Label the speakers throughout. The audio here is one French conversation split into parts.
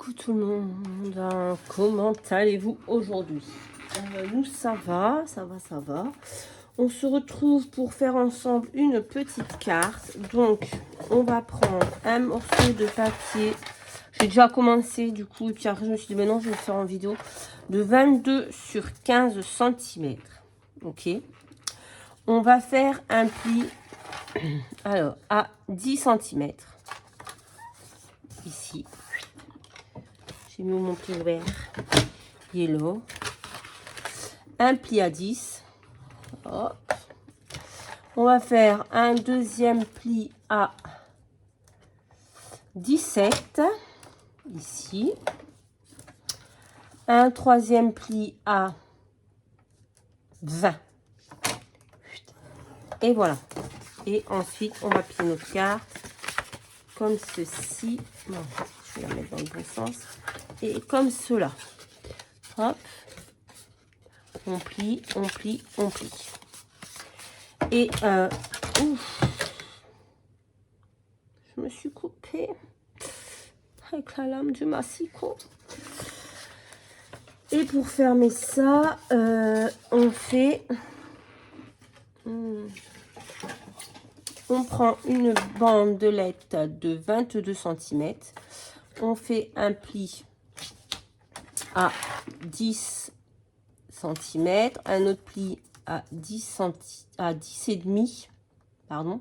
Speaker 1: Coucou tout le monde, comment allez-vous aujourd'hui? Nous ça va. On se retrouve pour faire ensemble une petite carte. Donc on va prendre un morceau de papier. J'ai déjà commencé du coup, et puis après je me suis dit, mais non, je vais le faire en vidéo. De 22 sur 15 cm. Ok. On va faire un pli alors à 10 cm. Ici. J'ai mis mon pli vert. Yellow. Un pli à 10. Hop. On va faire un deuxième pli à 17. Ici. Un troisième pli à 20. Et voilà. Et ensuite, on va plier notre carte comme ceci. Non, je vais la mettre dans le bon sens. Et comme cela. Hop. On plie, on plie, on plie. Et ouf, je me suis coupée avec la lame du massicot. Et pour fermer ça, on fait... on prend une bandelette de 22 cm. On fait un pli à 10 cm. Un autre pli à 10 et demi. Pardon.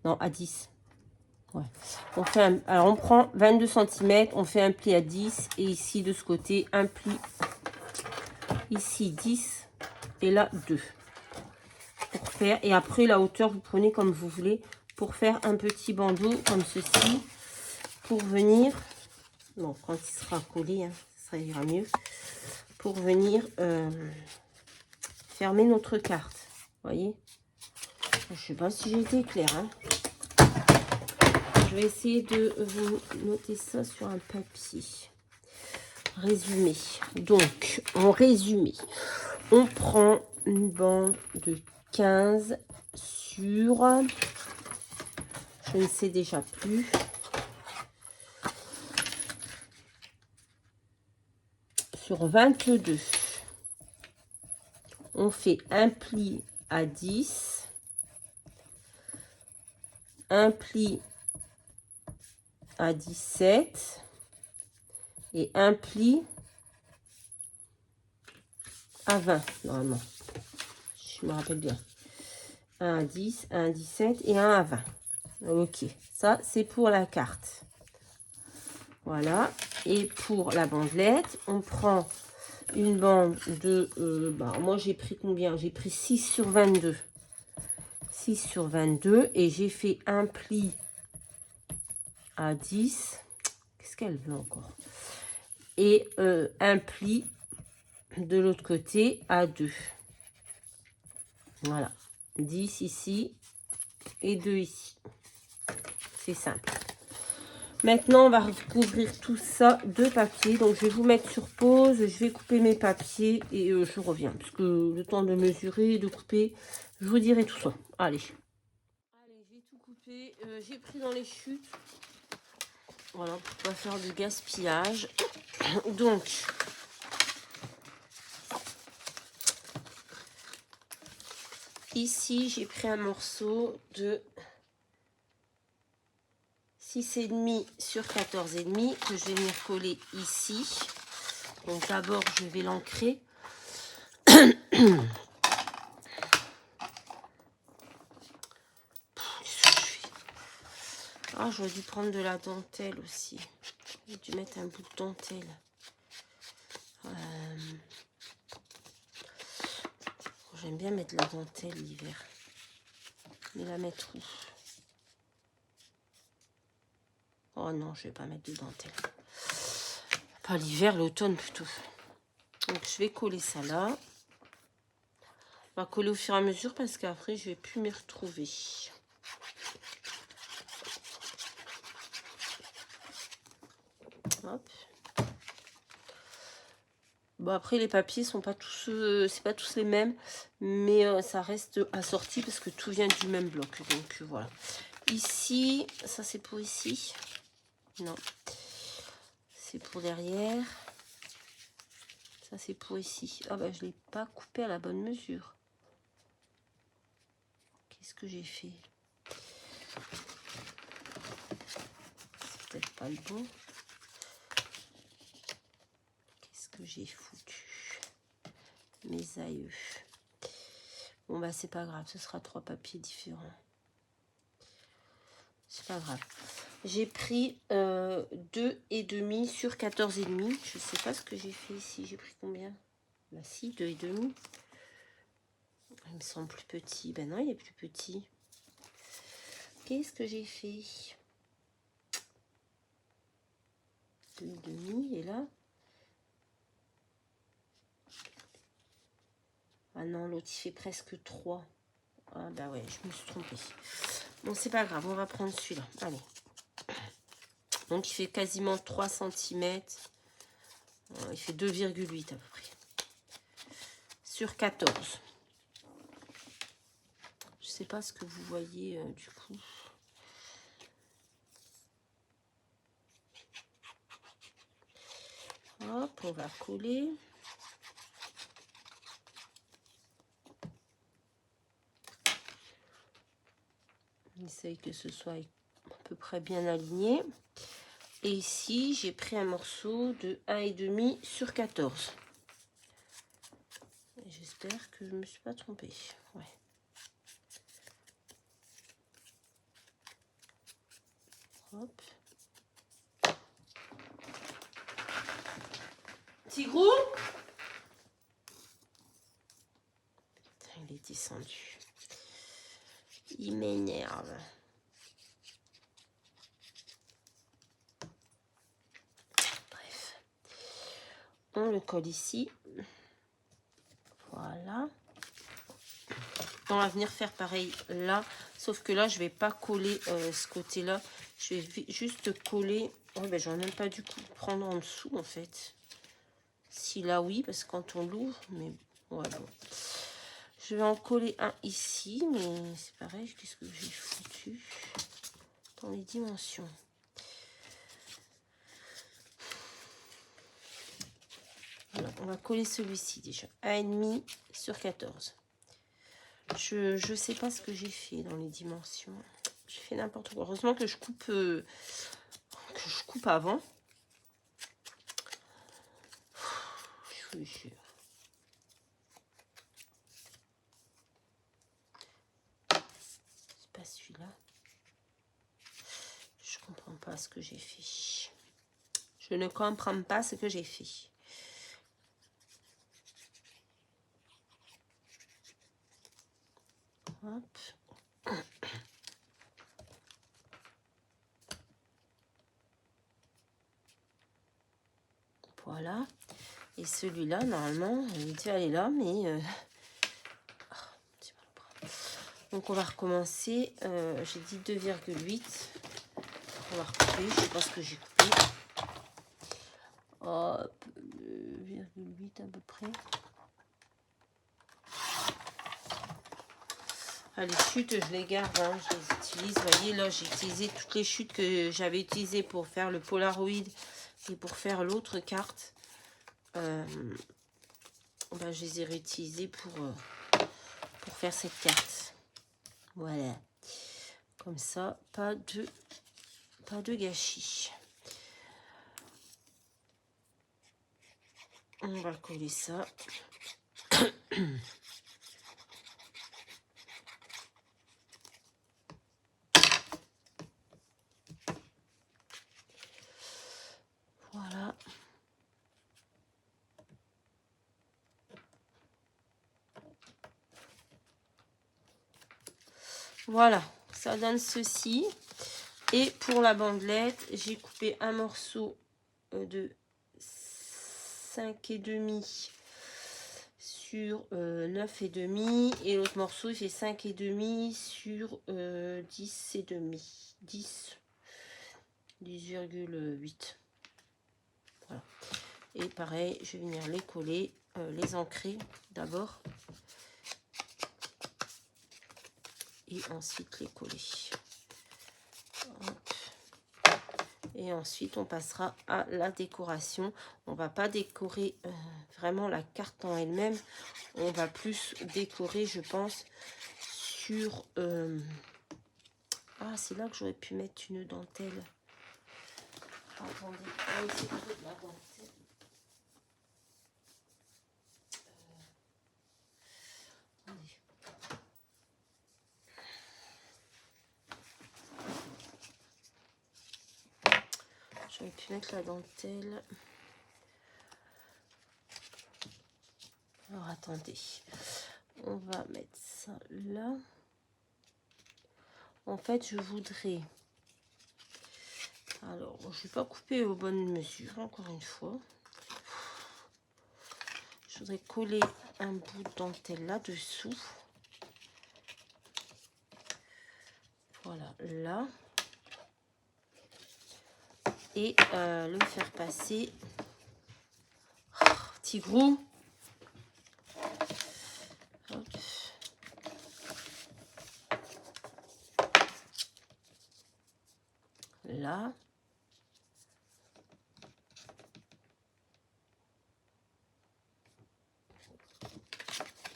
Speaker 1: Non, à 10. Ouais. On fait alors, on prend 22 cm. On fait un pli à 10. Et ici, de ce côté, un pli. Ici, 10. Et là, 2. Pour faire, et après la hauteur vous prenez comme vous voulez pour faire un petit bandeau comme ceci pour venir, bon quand il sera collé hein, ça ira mieux, pour venir fermer notre carte. Voyez, je sais pas si j'ai été claire hein. Je vais essayer de vous noter ça sur un papier. Résumé. Donc en résumé, on prend une bande de 15 sur, je ne sais déjà plus, sur 22. On fait un pli à 10, un pli à 17 et un pli à 20 normalement. Je me rappelle bien. Un à 10, un à 17 et un à 20. Ok, ça c'est pour la carte. Voilà. Et pour la bandelette, on prend une bande de... moi j'ai pris combien? J'ai pris 6 sur 22. 6 sur 22. Et j'ai fait un pli à 10. Qu'est-ce qu'elle veut encore? Et un pli de l'autre côté à 2. Voilà. 10 ici et 2 ici. C'est simple. Maintenant, on va recouvrir tout ça de papier. Donc, je vais vous mettre sur pause. Je vais couper mes papiers et je reviens. Parce que le temps de mesurer, de couper, je vous dirai tout ça. Allez. Allez, j'ai tout coupé. J'ai pris dans les chutes. Voilà, pour pas faire de gaspillage. Donc, ici, j'ai pris un morceau de 6,5 sur 14,5 que je vais venir coller ici. Donc d'abord je vais l'ancrer. Ah, j'aurais dû prendre de la dentelle aussi. J'ai dû mettre un bout de dentelle. J'aime bien mettre la dentelle l'hiver. Mais la mettre où? Oh non, je vais pas mettre de dentelle. Pas l'hiver, l'automne plutôt. Donc je vais coller ça là. On va coller au fur et à mesure parce qu'après je vais plus m'y retrouver. Hop. Bon après les papiers sont pas tous, c'est pas tous les mêmes, mais ça reste assorti parce que tout vient du même bloc. Donc voilà. Ici, ça c'est pour ici. Non. c'est pour derrière. Ça, c'est pour ici. Ah bah, je ne l'ai pas coupé à la bonne mesure. Qu'est-ce que j'ai fait? C'est peut-être pas le bon. Qu'est-ce que j'ai foutu? Mes aïeux. Bon, bah, c'est pas grave. Ce sera 3 papiers différents. C'est pas grave. J'ai pris 2,5 sur 14,5. Je sais pas ce que j'ai fait ici. J'ai pris combien? Bah si, 2,5. Il me semble plus petit. Ben non, il est plus petit. Qu'est-ce que j'ai fait? 2,5, et là. Ah non, l'autre il fait presque 3. Ah bah ouais, je me suis trompée. Bon, c'est pas grave, on va prendre celui-là. Allez. Donc il fait quasiment 3 cm. Il fait 2,8 à peu près. Sur 14. Je sais pas ce que vous voyez du coup. Hop, on va coller. On essaye que ce soit à peu près bien aligné. Et ici, j'ai pris un morceau de 1,5 sur 14. J'espère que je ne me suis pas trompée. Ouais. Hop. Tigrou! Putain, il est descendu. Il m'énerve. Bref. On le colle ici. Voilà. On va venir faire pareil là. Sauf que là, je vais pas coller ce côté-là. Je vais juste coller. Oh, ben, j'en ai même pas du coup prendre en dessous en fait. Si là, oui, parce que quand on l'ouvre, mais ouais, bon. Je vais en coller un ici, mais c'est pareil. Qu'est-ce que j'ai foutu dans les dimensions? Voilà, on va coller celui-ci déjà. 1,5 sur 14. Je sais pas ce que j'ai fait dans les dimensions. J'ai fait n'importe quoi. Heureusement que je coupe avant. Je vous jure. C'est pas celui-là. Je comprends pas ce que j'ai fait. Je ne comprends pas ce que j'ai fait. Hop. Voilà. Et celui-là, normalement, il devait aller là, mais... Donc, on va recommencer. J'ai dit 2,8. On va recouper. Je sais pas ce que j'ai coupé. Hop. 2,8 à peu près. Ah, les chutes, je les garde. Hein, je les utilise. Vous voyez, là, j'ai utilisé toutes les chutes que j'avais utilisées pour faire le Polaroid et pour faire l'autre carte. Ben, je les ai réutilisées pour faire cette carte. Voilà. Comme ça, pas de gâchis. On va coller ça. Voilà. Voilà, ça donne ceci. Et pour la bandelette, j'ai coupé un morceau de 5,5 sur 9,5. Et l'autre morceau, il fait 5,5 sur 10,5. 10,8. Voilà. Et pareil, je vais venir les coller, les ancrer d'abord. Et ensuite les coller. Hop. Et ensuite, on passera à la décoration. On va pas décorer vraiment la carte en elle-même. On va plus décorer, je pense, sur... Ah, c'est là que j'aurais pu mettre une dentelle. Attendez, on va essayer de trouver de la dentelle. Attendez. J'aurais pu mettre la dentelle. Alors, attendez. On va mettre ça là. En fait, je voudrais... Alors, je ne vais pas couper aux bonnes mesures, encore une fois. Je voudrais coller un bout de dentelle là-dessous. Voilà, là. Et le faire passer. Oh, Tigrou. Hop. Là.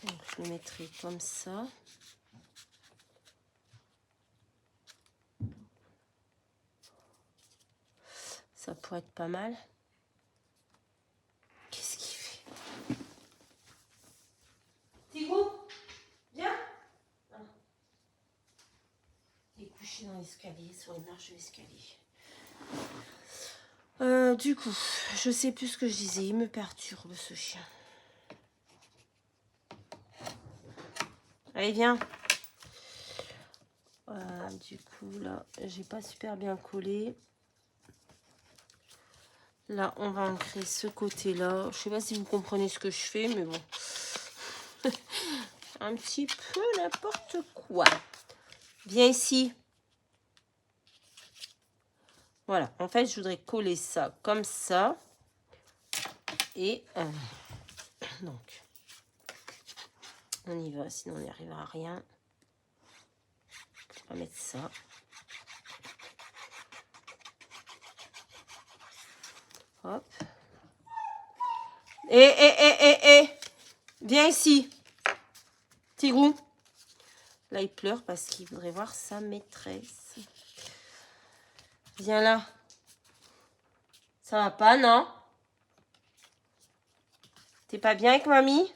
Speaker 1: Donc, je le mettrai comme ça. Ça pourrait être pas mal. Qu'est-ce qu'il fait? Tigrou, viens. Ah. Il est couché dans l'escalier, sur une marche de l'escalier. Du coup, je sais plus ce que je disais. Il me perturbe, ce chien. Allez, viens. Du coup, là, j'ai pas super bien collé. Là, on va ancrer ce côté-là. Je sais pas si vous comprenez ce que je fais, mais bon. Un petit peu n'importe quoi. Viens ici. Voilà. En fait, je voudrais coller ça comme ça. Et donc, on y va, sinon on n'y arrivera à rien. On va mettre ça. Hop. Et. Viens ici. Tigrou. Là, il pleure parce qu'il voudrait voir sa maîtresse. Viens là. Ça va pas, non? T'es pas bien avec mamie?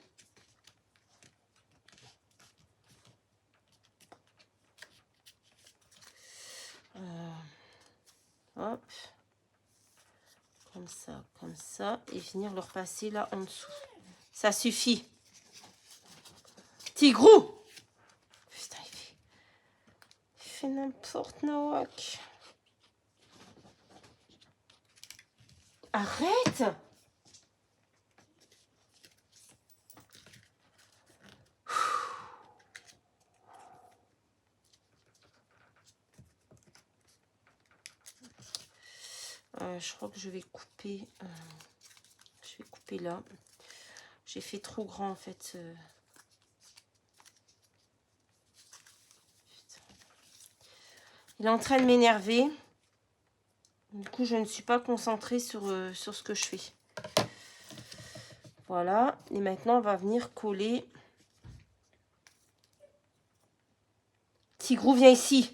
Speaker 1: Hop. Comme ça. Et venir le repasser là en dessous. Ça suffit. Tigrou! Putain, il fait n'importe nawak. Arrête! Je crois que je vais couper. Je vais couper là. J'ai fait trop grand en fait. Il est en train de m'énerver. Du coup, je ne suis pas concentrée sur ce que je fais. Voilà. Et maintenant, on va venir coller. Tigrou, viens ici.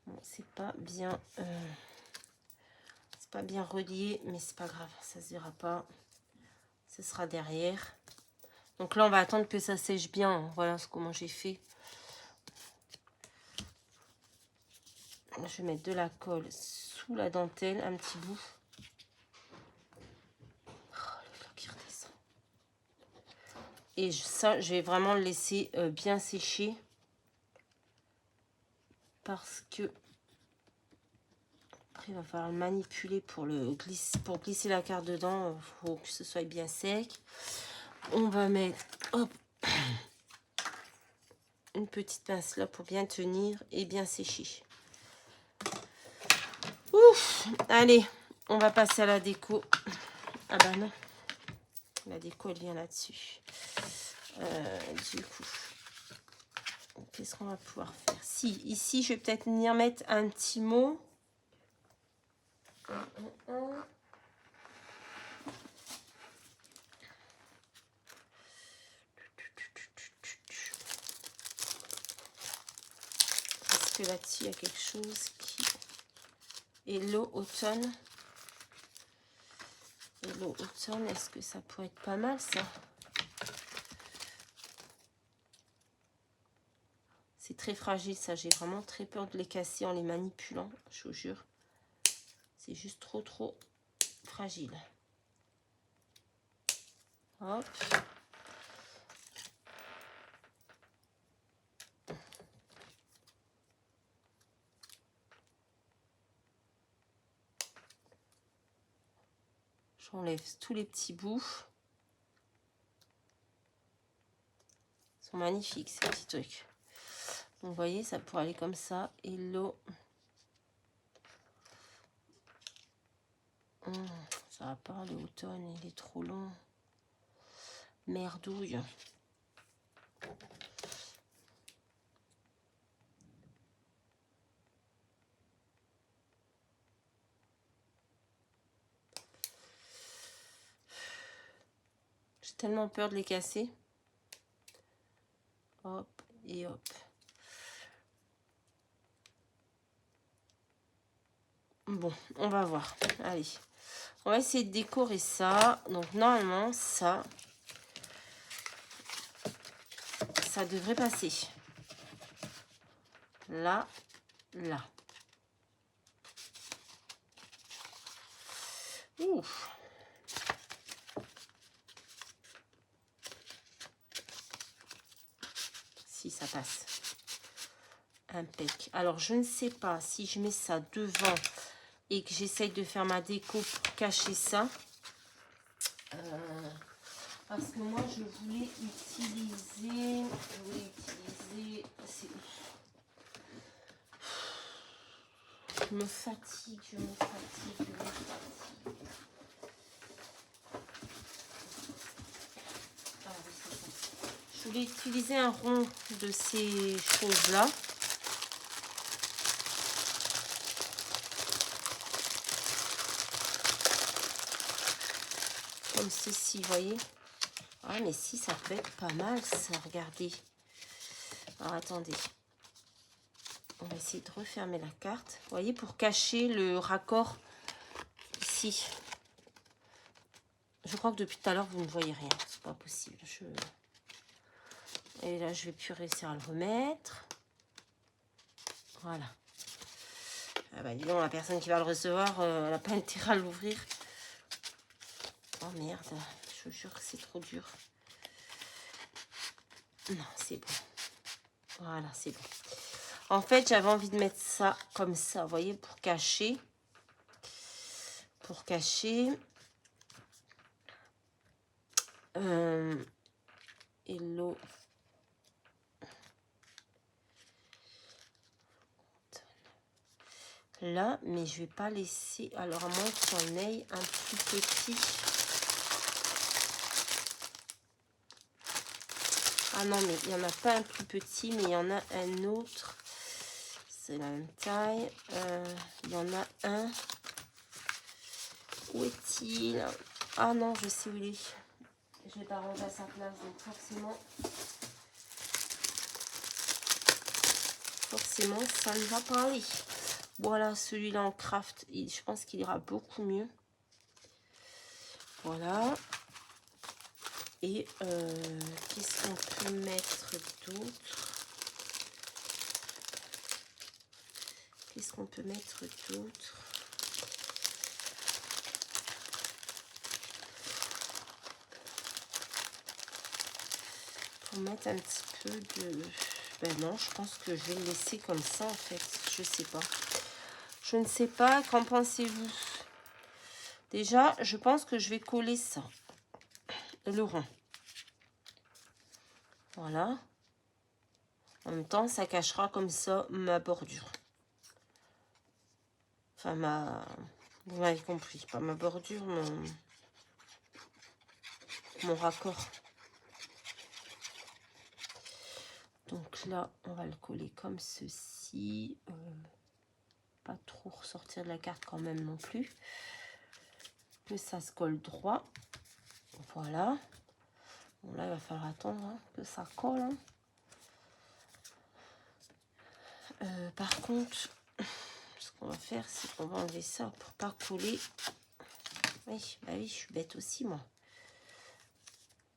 Speaker 1: Bon, c'est pas bien... c'est pas bien relié, mais c'est pas grave. Ça se verra pas. Ce sera derrière. Donc là, on va attendre que ça sèche bien. Voilà comment j'ai fait. Je vais mettre de la colle sous la dentelle, un petit bout. Oh, le fleur qui redescend. Et ça, je vais vraiment le laisser bien sécher. Parce que après, il va falloir le manipuler pour glisser la carte dedans. Il faut que ce soit bien sec. On va mettre, hop, une petite pince là pour bien tenir et bien sécher. Ouf, allez, On va passer à la déco. Ah bah non. La déco, elle vient là-dessus. Du coup, qu'est-ce qu'on va pouvoir faire? Si, ici, je vais peut-être venir mettre un petit mot. Est-ce que là-dessus, il y a quelque chose qui... Hello automne. Hello automne, est-ce que ça pourrait être pas mal, ça? C'est très fragile, ça. J'ai vraiment très peur de les casser en les manipulant, je vous jure. C'est juste trop fragile. Hop. J'enlève tous les petits bouts. Ils sont magnifiques, ces petits trucs. Donc, vous voyez, ça pourrait aller comme ça. Hello. Ça va pas, l'automne, il est trop long. Merdouille. J'ai tellement peur de les casser. Hop et hop. Bon, on va voir. Allez. On va essayer de décorer ça. Donc, normalement, ça devrait passer. Là, là. Ouf. Si, ça passe. Impec. Alors, je ne sais pas si je mets ça devant et que j'essaye de faire ma déco pour cacher ça. Parce que moi, je voulais utiliser... Je me fatigue. Ah, oui, c'est ça. Je voulais utiliser un rond de ces choses-là. Comme ceci, vous voyez. Ah, mais si, ça peut être pas mal, ça, regardez. Alors, attendez. On va essayer de refermer la carte. Vous voyez, pour cacher le raccord ici. Je crois que depuis tout à l'heure, vous ne voyez rien. C'est pas possible. Et là, je vais plus réussir à le remettre. Voilà. Ah bah, dis donc, la personne qui va le recevoir, elle n'a pas intérêt à l'ouvrir. Oh merde, je vous jure que c'est trop dur. Non, c'est bon. Voilà, c'est bon. En fait, j'avais envie de mettre ça comme ça, vous voyez, pour cacher. Pour cacher. Hello. Là, mais je vais pas laisser. Alors, à moins qu'il y en ait un plus petit. Ah non, mais il n'y en a pas un plus petit, mais il y en a un autre. C'est la même taille. Il y en a un. Où est-il? Ah non, je sais où il est. Je vais pas ranger à sa place, donc forcément, ça ne va pas aller. Voilà, celui-là en craft, je pense qu'il ira beaucoup mieux. Voilà. Et qu'est-ce qu'on peut mettre d'autre? Qu'est-ce qu'on peut mettre d'autre? Pour mettre un petit peu de... Ben non, je pense que je vais le laisser comme ça, en fait. Je sais pas. Je ne sais pas. Qu'en pensez-vous? Déjà, je pense que je vais coller ça. Le rond. Voilà. En même temps, ça cachera comme ça ma bordure. Enfin, Vous m'avez compris, pas ma bordure, mon raccord. Donc là, on va le coller comme ceci. Pas trop ressortir de la carte quand même non plus. Que ça se colle droit. Voilà. Bon, là, il va falloir attendre hein, que ça colle. Hein. Par contre, ce qu'on va faire, c'est qu'on va enlever ça pour pas coller. Oui, bah oui, je suis bête aussi, moi.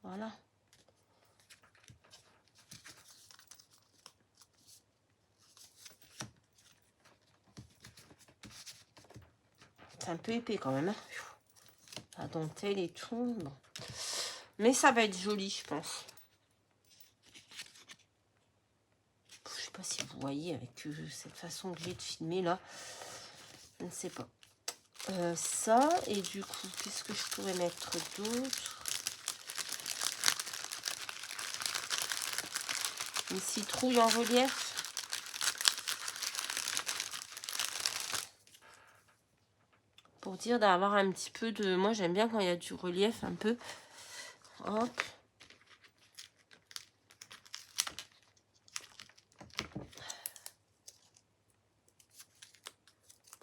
Speaker 1: Voilà. C'est un peu épais quand même. Hein. La dentelle et tout. Bon. Mais ça va être joli, je pense. Je sais pas si vous voyez avec cette façon que j'ai de filmer là. Je ne sais pas. Ça, et du coup, qu'est-ce que je pourrais mettre d'autre? Une citrouille en relief. Pour dire d'avoir un petit peu de... Moi, j'aime bien quand il y a du relief un peu. Hop.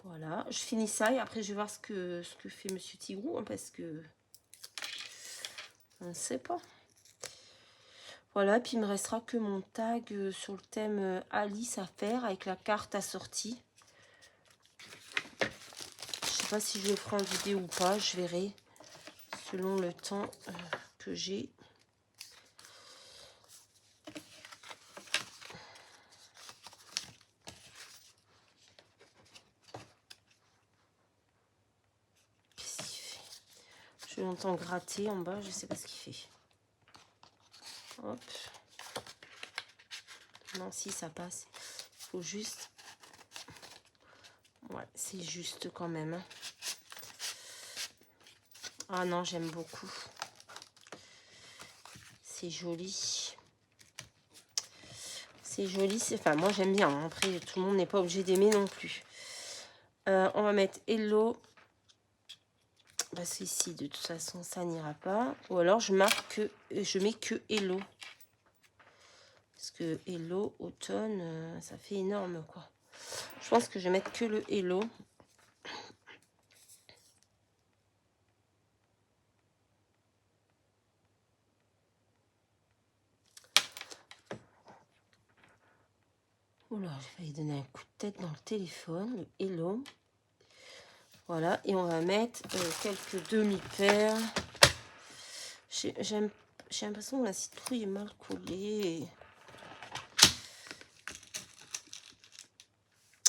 Speaker 1: Voilà. Je finis ça et après, je vais voir ce que fait Monsieur Tigrou. Hein, parce que... On ne sait pas. Voilà. Puis, il me restera que mon tag sur le thème Alice à faire avec la carte assortie. Je sais pas si je le ferai en vidéo ou pas. Je verrai. Selon le temps que j'ai. Qu'est-ce qu'il fait? Je l'entends gratter en bas, je sais pas ce qu'il fait. Hop. Non, si ça passe. Il faut juste... Ouais, c'est juste quand même. Hein. Ah non, j'aime beaucoup. C'est joli. C'est joli. Enfin, moi, j'aime bien. Hein. Après, tout le monde n'est pas obligé d'aimer non plus. On va mettre Hello. Parce qu'ici, de toute façon, ça n'ira pas. Ou alors, je marque que... Je mets que Hello. Parce que Hello, automne, ça fait énorme, quoi. Je pense que je vais mettre que le Hello. Oula, j'ai failli donner un coup de tête dans le téléphone. Le Hello. Voilà, et on va mettre quelques demi-perles. J'ai l'impression que la citrouille est mal collée.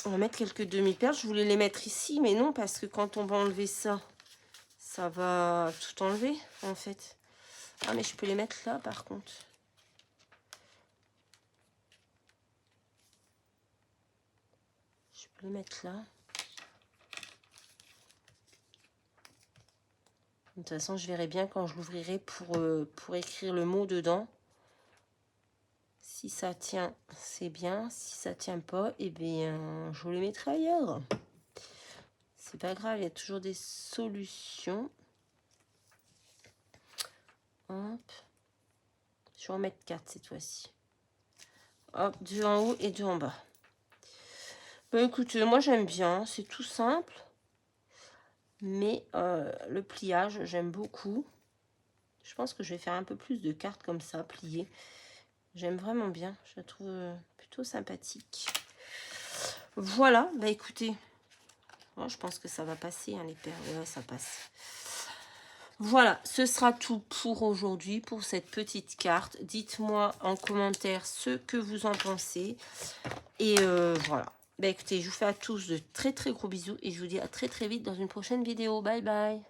Speaker 1: On va mettre quelques demi-perles. Je voulais les mettre ici, mais non, parce que quand on va enlever ça, ça va tout enlever, en fait. Ah, mais je peux les mettre là, par contre. Je peux les mettre là. De toute façon, je verrai bien quand je l'ouvrirai pour écrire le mot dedans. Si ça tient, c'est bien. Si ça tient pas, eh bien, je les mettrai ailleurs. C'est pas grave, il y a toujours des solutions. Hop. Je vais en mettre 4 cette fois-ci. Hop, 2 en haut et 2 en bas. Bah écoutez, moi j'aime bien, c'est tout simple. Mais le pliage, j'aime beaucoup. Je pense que je vais faire un peu plus de cartes comme ça, pliées. J'aime vraiment bien, je la trouve plutôt sympathique. Voilà, bah écoutez, moi je pense que ça va passer, hein, les perles, ouais, ça passe. Voilà, ce sera tout pour aujourd'hui, pour cette petite carte. Dites-moi en commentaire ce que vous en pensez. Et voilà. Bah écoutez, je vous fais à tous de très très gros bisous et je vous dis à très très vite dans une prochaine vidéo. Bye bye.